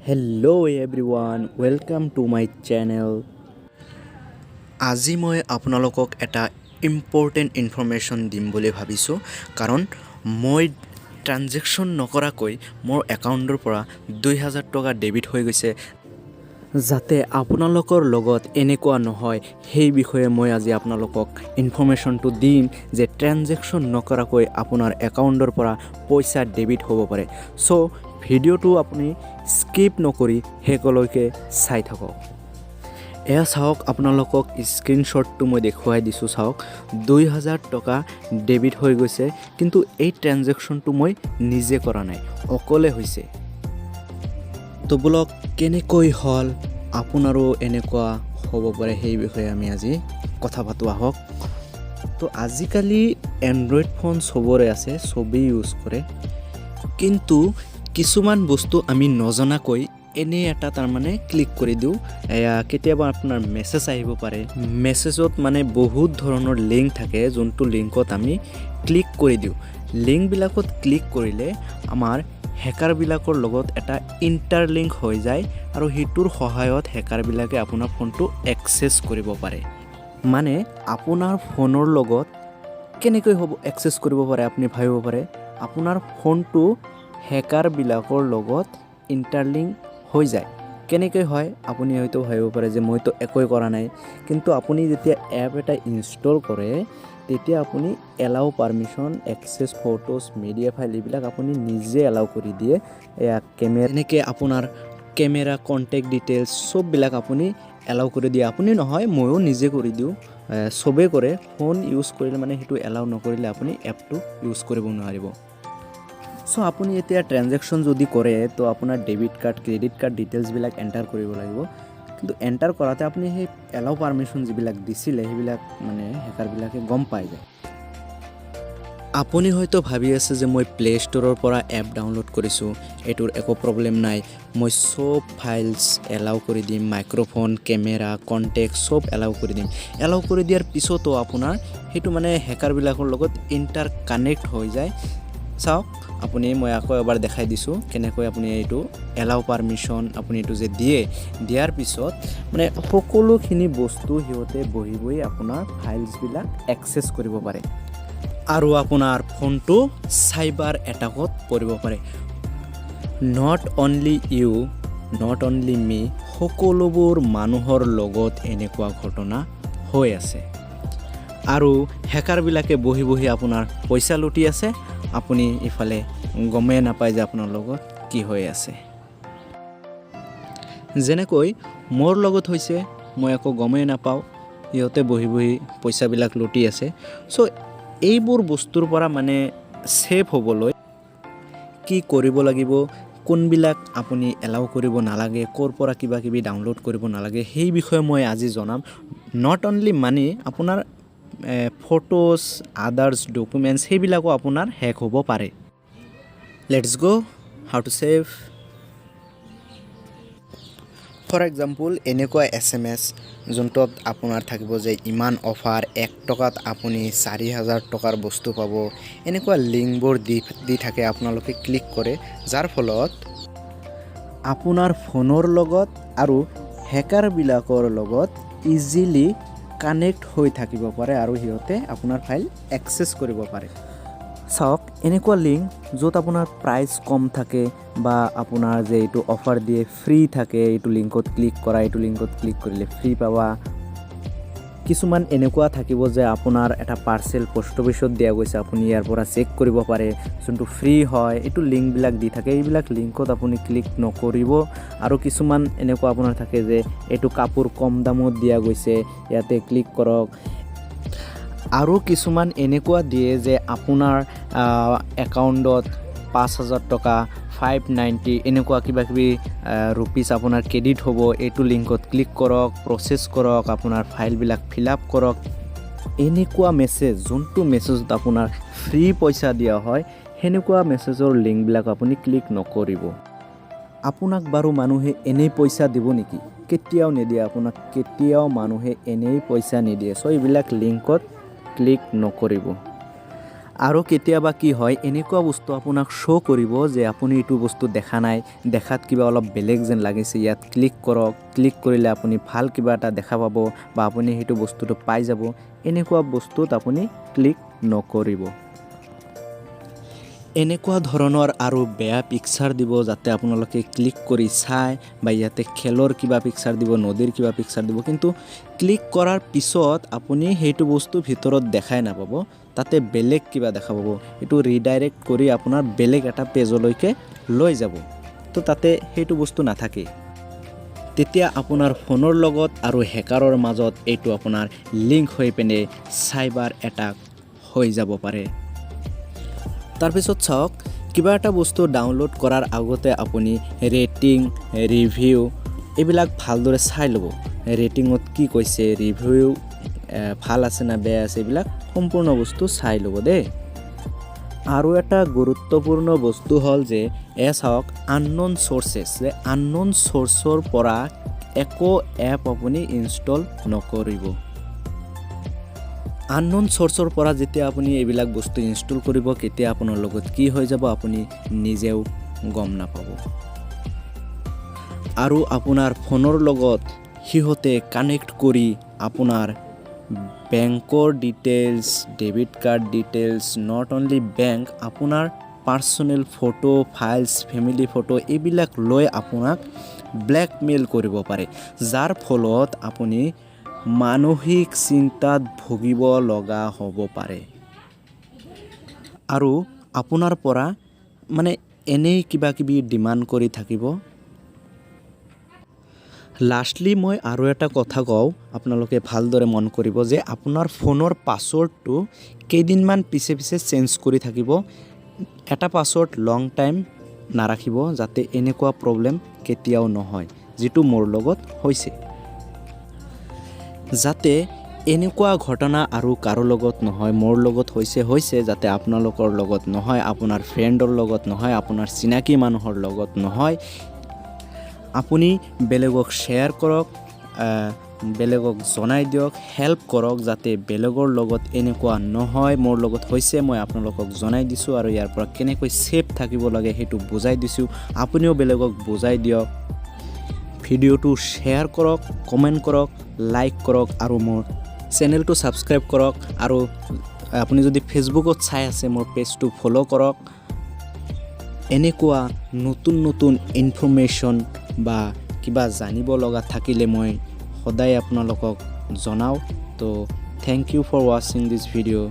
Hello everyone, welcome to my channel. আজি মই আপোনালোকক এটা ইম্পৰ্টেণ্ট ইনফৰমেশ্যন দিম বুলি ভাবিছোঁ কাৰণ মই ট্ৰানজেকশ্যন নকৰাকৈ মোৰ একাউণ্টৰ পৰা 2000 টকা ডেবিট হৈ গৈছে। যাতে আপোনালোকৰ লগত এনেকুৱা নহয় সেই বিষয়ে মই আজি আপোনালোকক ইনফৰমেশ্যনটো দিম যে ট্ৰানজেকশ্যন নকৰাকৈ আপোনাৰ একাউণ্টৰ পৰা পইচা ডেবিট হ'ব পাৰে। সো ভিডিঅ'টো আপুনি স্কিপ নকৰি শেষলৈকে চাই থাকক। এয়া চাওক, আপোনালোকক স্ক্ৰীনশ্বটটো মই দেখুৱাই দিছোঁ। চাওক, 2000 টকা ডেবিট হৈ গৈছে, কিন্তু এই ট্ৰানজেকশ্যনটো মই নিজে কৰা নাই, অকলে হৈছে। তো বোলক কেনেকৈ হ'ল, আপোনাৰো এনেকুৱা হ'ব পাৰে সেই বিষয়ে আমি আজি কথা পাতোঁ আহক। তো আজিকালি এণ্ড্ৰইড ফোন চবৰে আছে, চবেই ইউজ কৰে, কিন্তু কিছুমান বস্তু আমি নজনাকৈ এনে এটা তাৰমানে ক্লিক কৰি দিওঁ। কেতিয়াবা আপোনাৰ মেছেজ আহিব পাৰে, মেছেজত মানে বহুত ধৰণৰ লিংক থাকে, যোনটো লিংকত আমি ক্লিক কৰি দিওঁ। লিংকবিলাকত ক্লিক কৰিলে আমাৰ হেকাৰবিলাকৰ লগত এটা ইণ্টাৰলিংক হৈ যায় আৰু সেইটোৰ সহায়ত হেকাৰবিলাকে আপোনাৰ ফোনটো এক্সেছ কৰিব পাৰে। মানে আপোনাৰ ফোনৰ লগত কেনেকৈ হ'ব এক্সেছ কৰিব পাৰে আপুনি ভাবিব পাৰে। আপোনাৰ ফোনটো হেকাৰবিলাকৰ লগত ইণ্টাৰলিংক হৈ যায়। কেনেকৈ হয় আপুনি হয়তো ভাবিব পাৰে যে মইতো একোৱে কৰা নাই, কিন্তু আপুনি যেতিয়া এপ এটা ইনষ্টল কৰে তেতিয়া আপুনি allow permission, access photos, media file এইবিলাক আপুনি নিজে এলাউ কৰি দিয়ে। কেমেৰা, এনেকৈ আপোনাৰ কেমেৰা, কণ্টেক্ট ডিটেইলছ চববিলাক আপুনি এলাউ কৰি দিয়ে। আপুনি নহয়, ময়ো নিজে কৰি দিওঁ, চবেই কৰে। ফোন ইউজ কৰিলে মানে সেইটো এলাউ নকৰিলে আপুনি এপটো ইউজ কৰিব নোৱাৰিব। সো আপুনি এতিয়া ট্ৰানজেকশ্যন যদি কৰে তো আপোনাৰ ডেবিট কাৰ্ড, ক্ৰেডিট কাৰ্ড ডিটেইলছবিলাক এণ্টাৰ কৰিব লাগিব। কিন্তু এণ্টাৰ কৰাতে আপুনি সেই এলাউ পাৰমিশ্যন যিবিলাক দিছিলে সেইবিলাক মানে হেকাৰবিলাকে গম পাই যায়। আপুনি হয়তো ভাবি আছে যে মই প্লে ষ্ট'ৰৰ পৰা এপ ডাউনলোড কৰিছোঁ, এইটোৰ একো প্ৰব্লেম নাই, মই চব ফাইলছ এলাউ কৰি দিম, মাইক্ৰফোন, কেমেৰা, কণ্টেক্ট চব এলাউ কৰি দিম। এলাউ কৰি দিয়াৰ পিছতো আপোনাৰ সেইটো মানে হেকাৰবিলাকৰ লগত ইণ্টাৰ কানেক্ট হৈ যায়। চাওক, আপুনি মই আকৌ এবাৰ দেখাই দিছোঁ কেনেকৈ আপুনি এইটো এলাউ পাৰমিশ্যন আপুনি এইটো যে দিয়াৰ পিছত মানে সকলোখিনি বস্তু সিহঁতে বহি আপোনাৰ ফাইলছবিলাক এক্সেছ কৰিব পাৰে আৰু আপোনাৰ ফোনটো চাইবাৰ এটাকত পৰিব পাৰে। Not only you, not only me, সকলোবোৰ মানুহৰ লগত এনেকুৱা ঘটনা হৈ আছে আৰু হেকাৰবিলাকে বহি আপোনাৰ পইচা লুটি আছে। আপুনি ইফালে গমেই নাপায় যে আপোনাৰ লগত কি হৈ আছে। যেনেকৈ মোৰ লগত হৈছে, মই একো গমেই নাপাওঁ, সিহঁতে বহি পইচাবিলাক লুটি আছে। চ' এইবোৰ বস্তুৰ পৰা মানে ছেফ হ'বলৈ কি কৰিব লাগিব, কোনবিলাক আপুনি এলাউ কৰিব নালাগে, ক'ৰ পৰা কিবা কিবি ডাউনলোড কৰিব নালাগে, সেই বিষয়ে মই আজি জনাম। নট অনলি মানি, আপোনাৰ ফটোজ, আদাৰ্ছ ডকুমেণ্টছ সেইবিলাকো আপোনাৰ হেক হ'ব পাৰে। Let's go how to save. For example, এনেকুৱা SMS যোনটোত আপোনাৰ থাকিব যে ইমান অফাৰ, 1 টকাত আপুনি 4000 টকাৰ বস্তু পাব, এনেকুৱা লিংকবোৰ দি থাকে। আপোনালোকে ক্লিক কৰে, যাৰ ফলত আপোনাৰ ফোনৰ লগত আৰু হেকাৰবিলাকৰ লগত ইজিলি কানেক্ট হৈ থাকিব পাৰে আৰু সিহঁতে আপোনাৰ ফাইল এক্সেছ কৰিব পাৰে। চাওক, এনেকুৱা লিংক য'ত আপোনাৰ প্ৰাইচ কম থাকে বা আপোনাৰ যে এইটো অফাৰ দিয়ে ফ্ৰী থাকে, এইটো লিংকত ক্লিক কৰা, এইটো লিংকত ক্লিক কৰিলে ফ্ৰী পাবা। কিছুমান এনেকুৱা থাকিব যে আপোনাৰ এটা পাৰ্চেল পোষ্ট অফিচত দিয়া গৈছে, আপুনি ইয়াৰ পৰা চেক কৰিব পাৰে, যোনটো ফ্ৰী হয়। এইটো লিংকবিলাক দি থাকে, এইবিলাক লিংকত আপুনি ক্লিক নকৰিব। আৰু কিছুমান এনেকুৱা আপোনাৰ থাকে যে এইটো কাপোৰ কম দামত দিয়া গৈছে, ইয়াতে ক্লিক কৰক। আৰু কিছুমান এনেকুৱা দিয়ে যে আপোনাৰ একাউণ্টত 5000 টকা, 590 এনেকুৱা কিবাকিবি ৰুপিজ আপোনাৰ ক্ৰেডিট হ'ব, এইটো লিংকত ক্লিক কৰক, প্ৰচেছ কৰক, আপোনাৰ ফাইলবিলাক ফিল আপ কৰক। এনেকুৱা মেছেজ, যোনটো মেছেজত আপোনাৰ ফ্ৰী পইচা দিয়া হয়, সেনেকুৱা মেছেজৰ লিংকবিলাক আপুনি ক্লিক নকৰিব। আপোনাক বাৰু মানুহে এনেই পইচা দিব নেকি? কেতিয়াও নিদিয়ে, আপোনাক কেতিয়াও মানুহে এনেই পইচা নিদিয়ে। চ' এইবিলাক লিংকত ক্লিক নকৰিব। আৰু কেতিয়াবা কি হয় এনেকুৱা বস্তু আপোনাক শ্ব' কৰিব যে আপুনি এইটো বস্তু দেখা নাই, দেখাত কিবা অলপ বেলেগ যেন লাগিছে, ইয়াত ক্লিক কৰক, ক্লিক কৰিলে আপুনি ভাল কিবা এটা দেখা পাব বা আপুনি সেইটো বস্তুটো পাই যাব। এনেকুৱা বস্তুত আপুনি ক্লিক নকৰিব। এনেকুৱা ধৰণৰ আৰু বেয়া পিকচাৰ দিব যাতে আপোনালোকে ক্লিক কৰি চায়, বা ইয়াতে খেলৰ কিবা পিকচাৰ দিব, নদীৰ কিবা পিকচাৰ দিব, কিন্তু ক্লিক কৰাৰ পিছত আপুনি সেইটো বস্তু ভিতৰত দেখাই নাপাব, তাতে বেলেগ কিবা দেখা পাব। এইটো ৰিডাইৰেক্ট কৰি আপোনাৰ বেলেগ এটা পেজলৈকে লৈ যাব, তো তাতে সেইটো বস্তু নাথাকে। তেতিয়া আপোনাৰ ফোনৰ লগত আৰু হেকাৰৰ মাজত এইটো আপোনাৰ লিংক হৈ পিনে চাইবাৰ এটাক হৈ যাব পাৰে। তাৰপিছত চাওক, কিবা এটা বস্তু ডাউনলোড কৰাৰ আগতে আপুনি ৰেটিং, ৰিভিউ এইবিলাক ভালদৰে চাই ল'ব। ৰেটিঙত কি কৈছে, ৰিভিউ ভাল আছে না বেয়া আছে, এইবিলাক সম্পূৰ্ণ বস্তু চাই ল'ব দেই। আৰু এটা গুৰুত্বপূৰ্ণ বস্তু হ'ল যে চাওক, আনন'ন চ'ৰ্চেছ, যে আনন'ন চ'ৰ্চৰ পৰা একো এপ আপুনি ইনষ্টল নকৰিব। আনন'ন চ'ৰ্চৰ পৰা যেতিয়া আপুনি এইবিলাক বস্তু ইনষ্টল কৰিব, কেতিয়া আপোনাৰ লগত কি হৈ যাব আপুনি নিজেও গম নাপাব। আৰু আপোনাৰ ফোনৰ লগত সিহঁতে কানেক্ট কৰি আপোনাৰ বেংকৰ details, debit card details, not only bank, আপোনাৰ personal photo, files, family photo এইবিলাক লৈ আপোনাক ব্লেকমেইল কৰিব পাৰে, যাৰ ফলত আপুনি মানসিক চিন্তাত ভুগিব লগা হ'ব পাৰে। আৰু আপোনাৰ পৰা মানে এনেই কিবা কিবি ডিমাণ্ড কৰি থাকিব। লাষ্টলি মই আৰু এটা কথা কওঁ, আপোনালোকে ভালদৰে মন কৰিব যে আপোনাৰ ফোনৰ পাছৱৰ্ডটো কেইদিনমান পিছে পিছে চেঞ্জ কৰি থাকিব। এটা পাছৱৰ্ড লং টাইম নাৰাখিব, যাতে এনেকুৱা প্ৰব্লেম কেতিয়াও নহয়, যিটো মোৰ লগত হৈছে। যাতে এনেকুৱা ঘটনা আৰু কাৰো লগত নহয়, মোৰ লগত হৈছে যাতে আপোনালোকৰ লগত নহয়, আপোনাৰ ফ্ৰেণ্ডৰ লগত নহয়, আপোনাৰ চিনাকি মানুহৰ লগত নহয়। আপুনি বেলেগক শ্বেয়াৰ কৰক, বেলেগক জনাই দিয়ক, হেল্প কৰক, যাতে বেলেগৰ লগত এনেকুৱা নহয়। মোৰ লগত হৈছে, মই আপোনালোকক জনাই দিছোঁ, আৰু ইয়াৰ পৰা কেনেকৈ ছেফ থাকিব লাগে সেইটো বুজাই দিছোঁ। আপুনিও বেলেগক বুজাই দিয়ক। ভিডিঅ'টো শ্বেয়াৰ কৰক, কমেণ্ট কৰক, লাইক কৰক, আৰু মোৰ চেনেলটো ছাবস্ক্ৰাইব কৰক। আৰু আপুনি যদি ফেচবুকত চাই আছে, মোৰ পেজটো ফ'ল' কৰক। এনেকুৱা নতুন নতুন ইনফৰমেশ্যন বা কিবা জানিব লগা থাকিলে মই সদায় আপোনালোকক জনাওঁ। তো থেংক ইউ ফৰ ৱাচিং দিছ ভিডিঅ'।